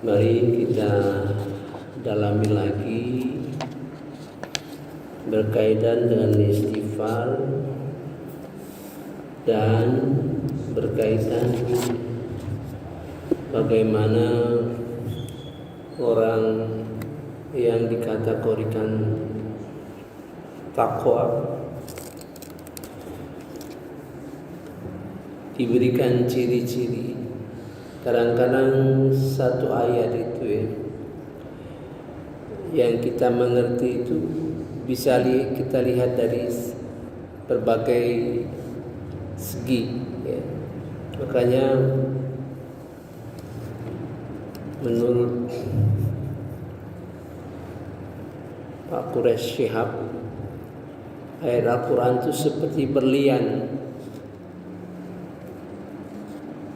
Mari kita dalami lagi berkaitan dengan istighfar dan berkaitan bagaimana orang yang dikategorikan takwa diberikan ciri-ciri. Kadang-kadang satu ayat itu yang kita mengerti itu bisa kita lihat dari berbagai segi ya. Makanya menurut Pak Quraish Shihab, ayat Al-Quran itu seperti berlian.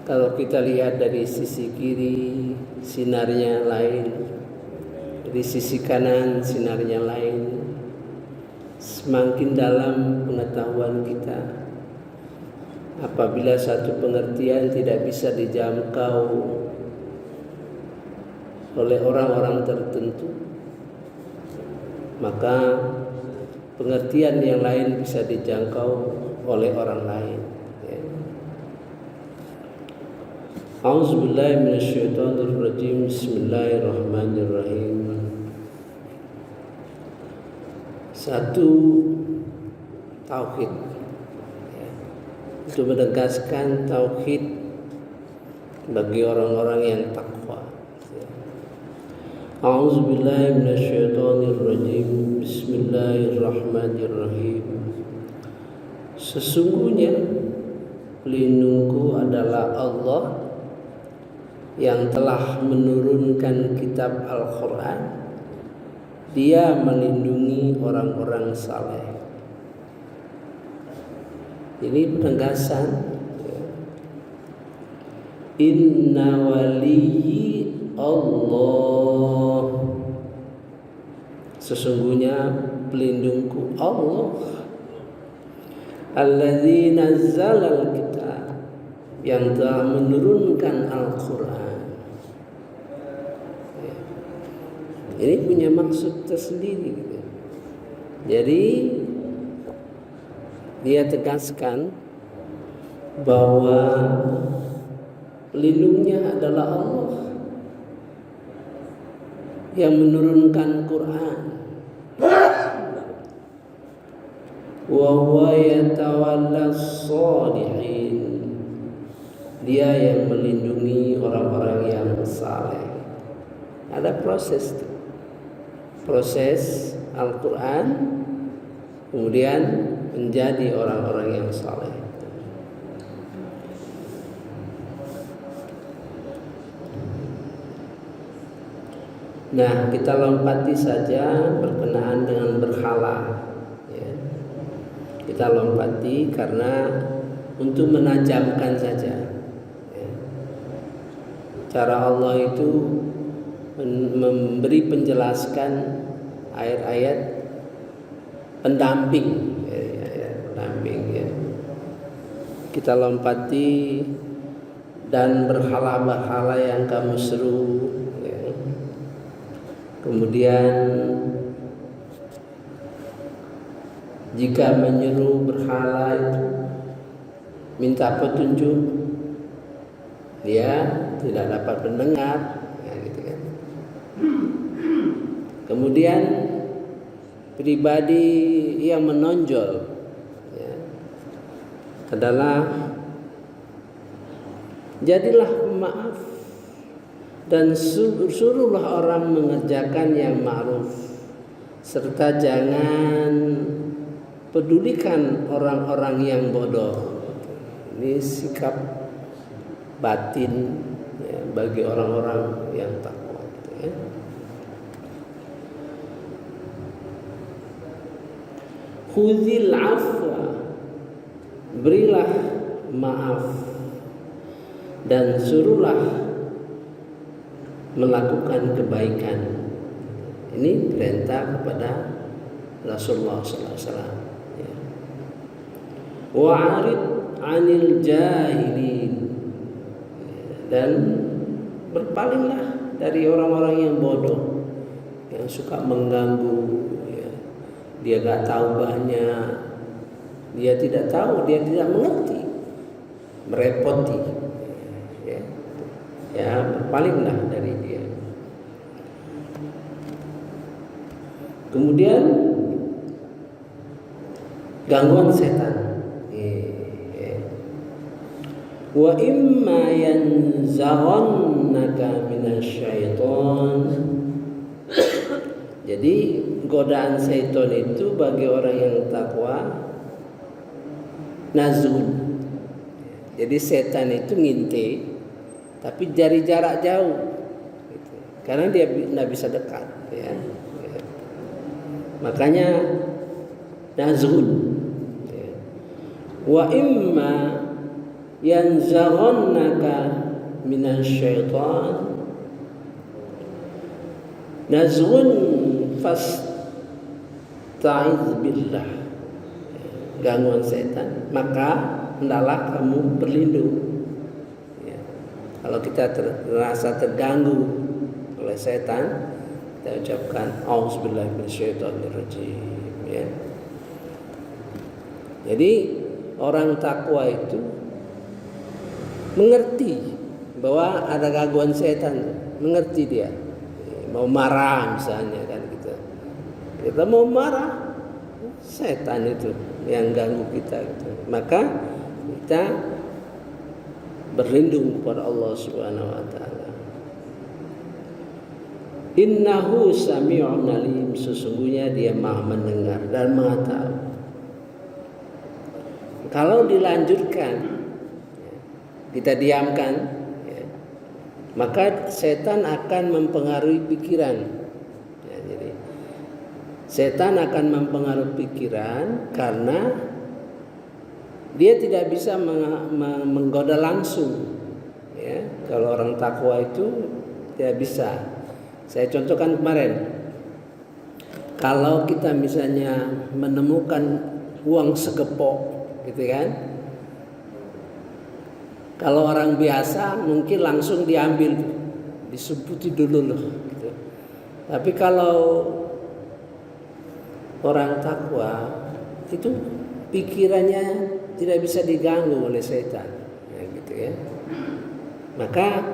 Kalau kita lihat dari sisi kiri, sinarnya lain. Dari sisi kanan, sinarnya lain. Semakin dalam pengetahuan kita, apabila satu pengertian tidak bisa dijangkau oleh orang-orang tertentu, maka pengertian yang lain bisa dijangkau oleh orang lain. A'udzubillahi minasyaitonirrajim. Bismillahirrahmanirrahim. Satu, tauhid. Itu menegaskan tauhid bagi orang-orang yang takwa. A'udzubillahi minasyaitonirrajim. Bismillahirrahmanirrahim. Sesungguhnya pelindungku adalah Allah yang telah menurunkan kitab Al-Quran. Dia melindungi orang-orang saleh. Ini penegasan. Inna waliyyi Allah. Sesungguhnya pelindungku Allah. Alladzi nazzalal kitab, yang telah menurunkan Al-Quran. Ini punya maksud tersendiri gitu. Jadi dia tegaskan bahwa pelindungnya adalah Allah yang menurunkan Quran. Wa huwa yatawallas shalihin. Dia yang melindungi orang-orang yang saleh. Ada proses itu. Proses Al-Quran kemudian menjadi orang-orang yang saleh. Nah, kita lompati saja berkenaan dengan berhala ya. Kita lompati karena untuk menajamkan saja ya. Cara Allah itu memberi penjelaskan ayat-ayat pendamping ya. Kita lompati dan berhala-berhala yang kamu seru ya. Kemudian jika menyeru berhala itu minta petunjuk, dia tidak dapat mendengar. Kemudian pribadi yang menonjol ya, adalah jadilah pemaaf dan suruhlah orang mengerjakan yang ma'ruf, serta jangan pedulikan orang-orang yang bodoh. Ini sikap batin ya, bagi orang-orang yang takwa ya. Khudhil afwa, berilah maaf dan suruhlah melakukan kebaikan. Ini perintah kepada Rasulullah SAW. Wa'arid 'anil jahilin, dan berpalinglah dari orang-orang yang bodoh, yang suka mengganggu, ya. Dia gak tahu banyak, dia tidak tahu, dia tidak mengerti, merepoti, ya berpalinglah dari dia. Kemudian gangguan setan. Wa imma yanzaghannaka minasyaiton. Jadi godaan setan itu bagi orang yang takwa nazun. Jadi setan itu nginte tapi dari jarak jauh gitu. Karena dia tidak bisa dekat, ya. Makanya nazun. Wa imma yanzaghannaka minasyaiton nazghun fasta'iz billah. Gangguan setan, maka hendaklah kamu berlindung. Ya. Kalau kita terasa terganggu oleh setan, kita ucapkan auzubillahi minasyaitonirrajim, ya. Jadi orang takwa itu mengerti bahwa ada gangguan setan, mengerti dia. Mau marah misalnya kan kita mau marah, setan itu yang ganggu kita gitu. Maka kita berlindung kepada Allah Subhanahu wa taala. Innahu sami'un alim, sesungguhnya dia Maha mendengar dan Maha tahu. Kalau dilanjutkan, kita diamkan, ya, maka setan akan mempengaruhi pikiran. Ya, jadi setan akan mempengaruhi pikiran karena dia tidak bisa menggoda langsung. Ya, kalau orang takwa itu tidak bisa. Saya contohkan kemarin, kalau kita misalnya menemukan uang segepok, gitu kan? Kalau orang biasa mungkin langsung diambil, disebut dulu loh. Gitu. Tapi kalau orang takwa itu pikirannya tidak bisa diganggu oleh setan, ya, gitu ya. Maka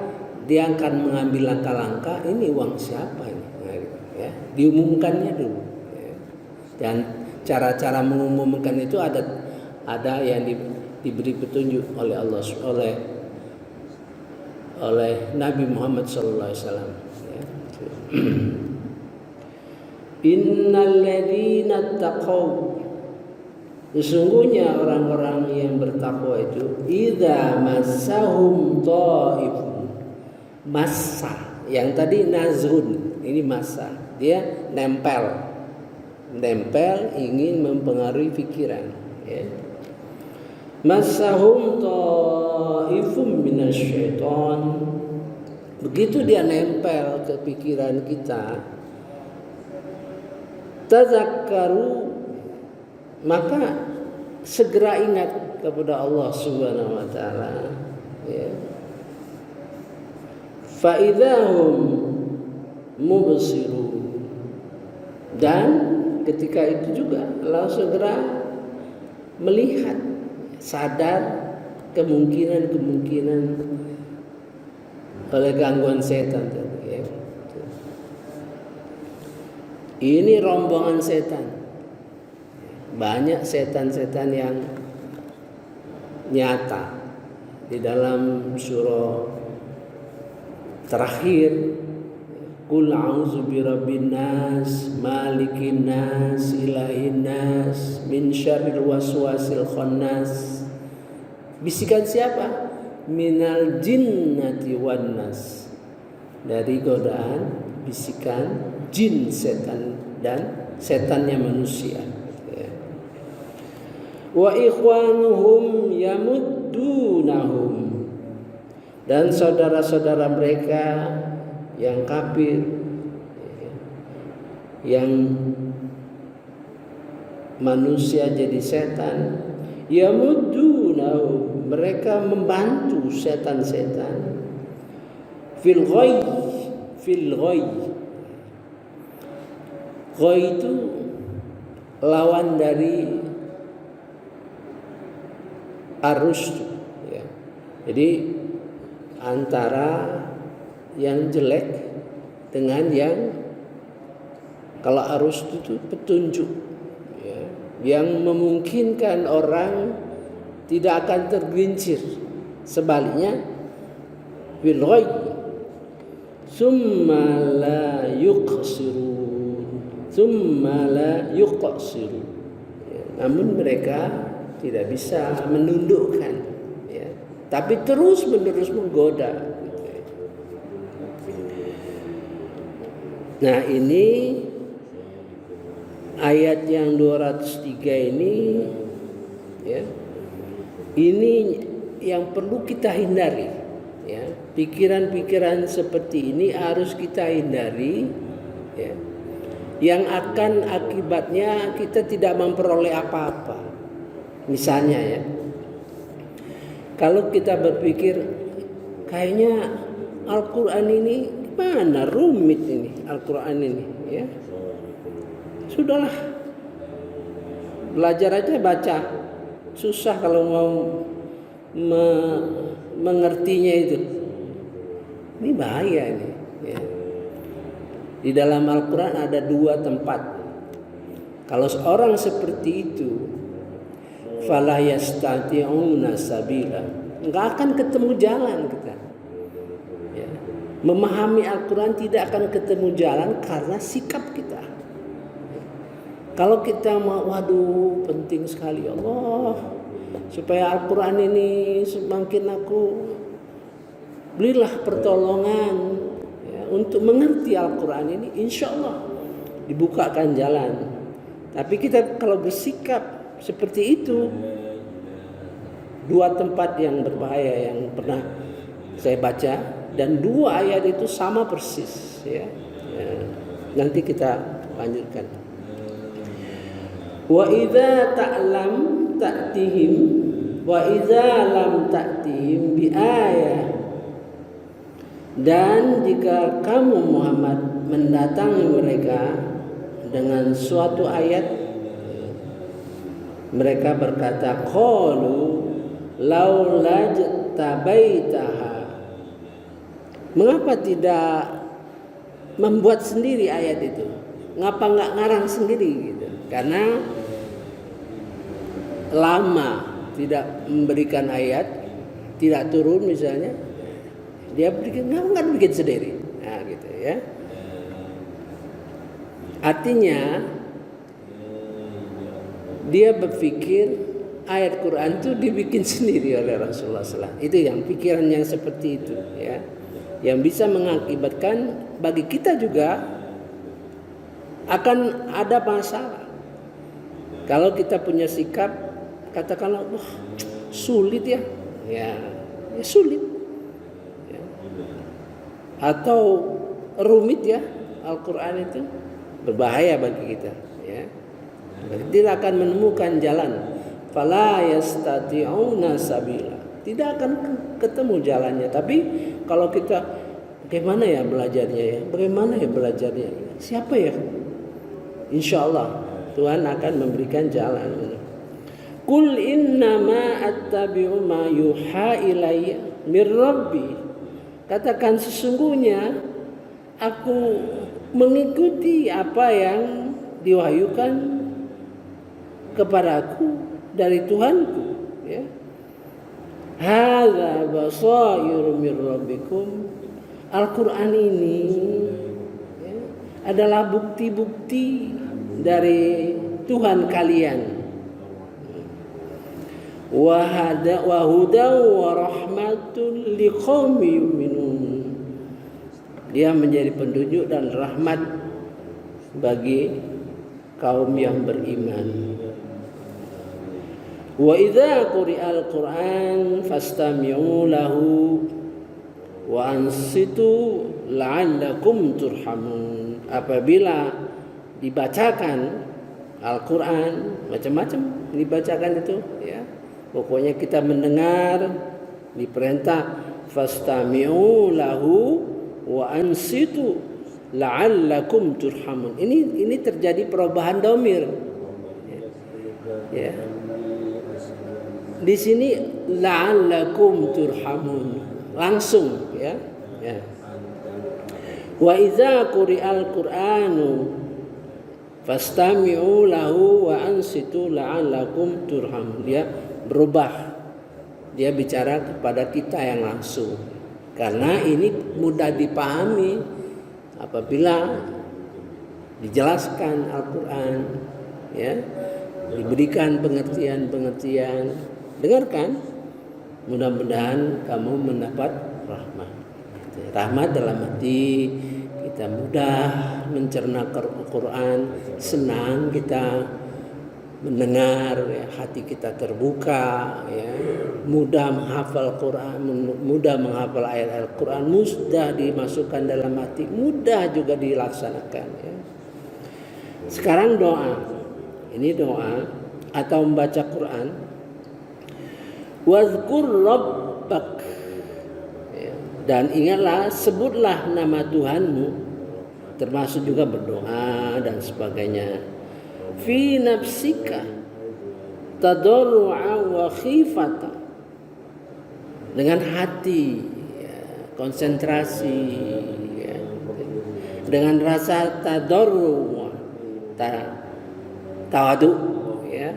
dia akan mengambil langkah-langkah, ini uang siapa ini, nah, gitu, ya. Diumumkannya dulu. Ya. Dan cara-cara mengumumkan itu ada yang diberi petunjuk oleh Allah, oleh Nabi Muhammad sallallahu alaihi wasallam. Innal ladzina taqaw, sesungguhnya orang-orang yang bertakwa itu idza massahum ta'ifun, massa yang tadi nazrun, ini massa, dia nempel ingin mempengaruhi pikiran, ya. Massahum ta'ifum minasyaiton, begitu dia nempel ke pikiran kita, tazakkaru, maka segera ingat kepada Allah Subhanahu wa taala, ya. Fa idzahum mubsirun, dan ketika itu juga Allah segera melihat, sadar kemungkinan oleh gangguan setan tadi, ya. Ini rombongan setan. Banyak setan-setan yang nyata di dalam surah terakhir, Qul a'udzu birabbin nas, malikin nas, ilahin nas, min syarril waswasil khannas. Bisikan siapa? Minal jinnati wan nas. Dari godaan bisikan jin, setan, dan setannya manusia. Wa ikhwanuhum yamuddunahum, dan saudara-saudara mereka yang kafir, yang manusia jadi setan, yamuddunahum, mereka membantu setan-setan, fil ghayy, fil ghayy. Ghayy itu lawan dari arus, ya. Jadi antara yang jelek dengan yang, kalau arus itu petunjuk, ya, yang memungkinkan orang tidak akan tergelincir. Sebaliknya fil ghayy summa la yuqsirun, ya, namun mereka tidak bisa menundukkan, ya, tapi terus menerus menggoda, gitu. Nah, ini ayat yang 203 ini, ya, ini yang perlu kita hindari, ya. Pikiran-pikiran seperti ini harus kita hindari, ya, yang akan akibatnya kita tidak memperoleh apa-apa. Misalnya, ya, kalau kita berpikir kayaknya Al-Quran ini gimana, rumit ini Al-Quran ini, ya, sudahlah, belajar aja baca, susah kalau mau mengertinya itu. Ini bahaya ini, ya. Di dalam Al-Quran ada 2 tempat. Kalau seorang seperti itu, fala yastati'una sabila, enggak akan ketemu jalan kita, ya. Memahami Al-Quran tidak akan ketemu jalan karena sikap kita. Kalau kita mau, waduh penting sekali Allah, supaya Al-Quran ini semakin aku, berilah pertolongan, ya, untuk mengerti Al-Quran ini, insya Allah dibukakan jalan. Tapi kita kalau bersikap seperti itu, 2 tempat yang berbahaya yang pernah saya baca, dan 2 ayat itu sama persis, ya. Nanti kita lanjutkan. Wa idza ta'lam ta'tihim wa idza lam ta'tihim bi ayah, dan jika kamu Muhammad mendatangi mereka dengan suatu ayat, mereka berkata, qalu laula tabaitaha, mengapa tidak membuat sendiri ayat itu, ngapa nggak ngarang sendiri, gitu. Karena lama tidak memberikan ayat, tidak turun misalnya, dia bikin, nggak bikin sendiri, nah gitu, ya. Artinya dia berpikir ayat Quran itu dibikin sendiri oleh Rasulullah SAW. Itu yang pikiran yang seperti itu, ya, yang bisa mengakibatkan bagi kita juga akan ada masalah. Kalau kita punya sikap, katakanlah, wah sulit ya, ya sulit, ya. Atau rumit ya Al-Quran itu, berbahaya bagi kita, ya. Tidak akan menemukan jalan. Fala yastati'una sabila, tidak akan ketemu jalannya. Tapi kalau kita, bagaimana ya belajarnya ya, bagaimana ya belajarnya, siapa ya, insya Allah Tuhan akan memberikan jalan. Qul innama attabi'u ma yuha ilayya mir rabbi, katakan sesungguhnya aku mengikuti apa yang diwahyukan kepadaku dari Tuhanku, ya. Hadza basairu mir rabbikum, Al-Quran ini, ya, adalah bukti-bukti dari Tuhan kalian. Wa hudaw wa rahmatul liqaumin yu'minun, dia menjadi petunjuk dan rahmat bagi kaum yang beriman. Wa idza quri'al Qur'an fastami'u lahu wa ansitu la'allakum turhamun, apabila dibacakan Al-Quran, macam-macam dibacakan itu, ya. Pokoknya kita mendengar, diperintah fastami'u lahu wa ansitu la'allakum turhamun. Ini terjadi perubahan dhamir. Ya. Di sini la'allakum turhamun langsung ya. Ya. Wa idza quri'al Qur'anu fastami'u lahu wa ansitu la'allakum turhamun. Dia berubah. Dia bicara kepada kita yang langsung. Karena ini mudah dipahami apabila dijelaskan Al-Qur'an ya. Diberikan pengertian-pengertian. Dengarkan. Mudah-mudahan kamu mendapat rahmat. Rahmat dalam arti kita mudah mencerna Al-Quran, senang kita mendengar, ya, hati kita terbuka, ya, mudah menghafal Quran, mudah menghafal ayat Al-Quran, mudah dimasukkan dalam hati, mudah juga dilaksanakan. Ya. Sekarang doa, ini doa atau membaca Quran. Wazkur rabbak, ya, dan ingatlah, sebutlah nama Tuhanmu, termasuk juga berdoa dan sebagainya. Fi nafsika tadarru'a wa khifata, dengan hati ya, konsentrasi ya, dengan rasa tadarru' tawadu ya,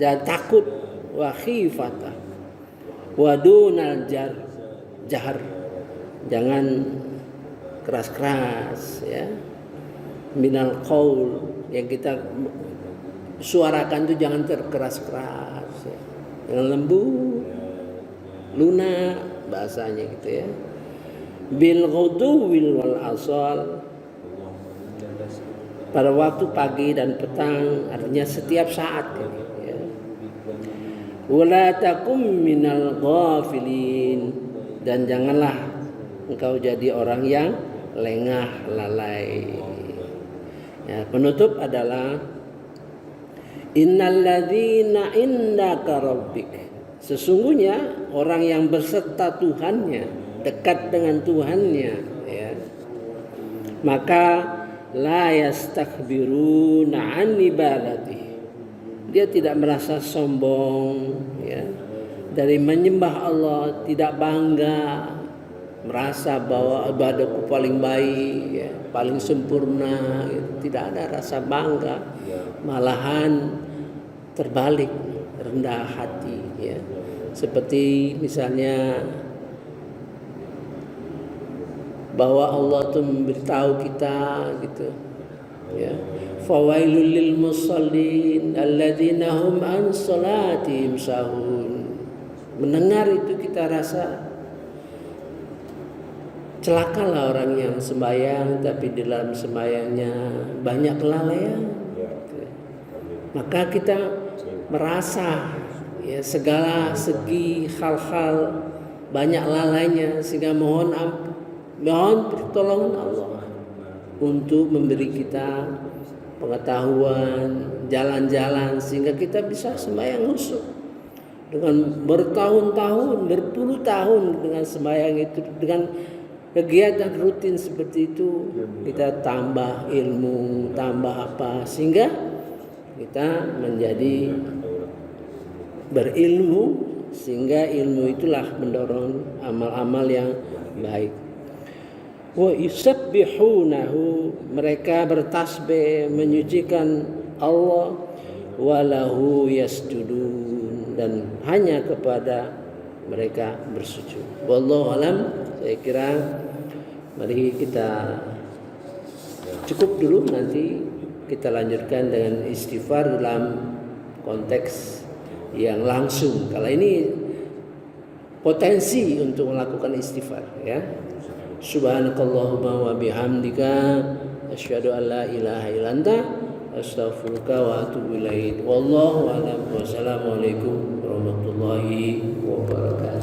dan takut, wa khifata wa dunal jahar, jangan keras-keras ya, minal qaul, yang kita suarakan itu jangan terkeras-keras ya. Jangan lembut, lunak bahasanya gitu ya. Bil ghuduwil wal asal, pada waktu pagi dan petang, artinya setiap saat ya. Wala takum minal ghafilin, dan janganlah engkau jadi orang yang lengah lalai. Ya, penutup adalah innalladzina indaka rabbik, sesungguhnya orang yang berserta Tuhannya, dekat dengan Tuhannya ya, maka la yastakbiruna an ibadati, dia tidak merasa sombong ya, dari menyembah Allah, tidak bangga merasa bahwa ibadahku paling baik ya, paling sempurna gitu. Tidak ada rasa bangga, malahan terbalik, rendah hati ya. Seperti misalnya bahwa Allah tuh memberitahu kita gitu ya, fawailul lil musallin alladzina hum an salatihim sahun. Mendengar itu kita rasa celakalah orang yang sembahyang tapi di dalam sembahyangnya banyak kelalaian. Maka kita merasa ya, segala segi hal-hal banyak lalainya, sehingga mohon pertolongan Allah untuk memberi kita pengetahuan, jalan-jalan, sehingga kita bisa sembahyang khusyuk. Dengan bertahun-tahun, berpuluh tahun dengan sembahyang itu, dengan kegiatan rutin seperti itu, kita tambah ilmu, tambah apa, sehingga kita menjadi berilmu, sehingga ilmu itulah mendorong amal-amal yang baik. Wa yusabbihunahu, mereka bertasbih menyucikan Allah, walahu yasjudun, dan hanya kepada mereka bersujud. Wallahu alam. Saya kira mari kita cukup dulu, nanti kita lanjutkan dengan istighfar dalam konteks yang langsung. Kalau ini potensi untuk melakukan istighfar ya. Subhanakallahumma wa bihamdika asyhadu an la ilaha illa anta astaghfiruka wa atubu ilaik. Wallahu a'lam. Wassalamualaikum warahmatullahi wabarakatuh.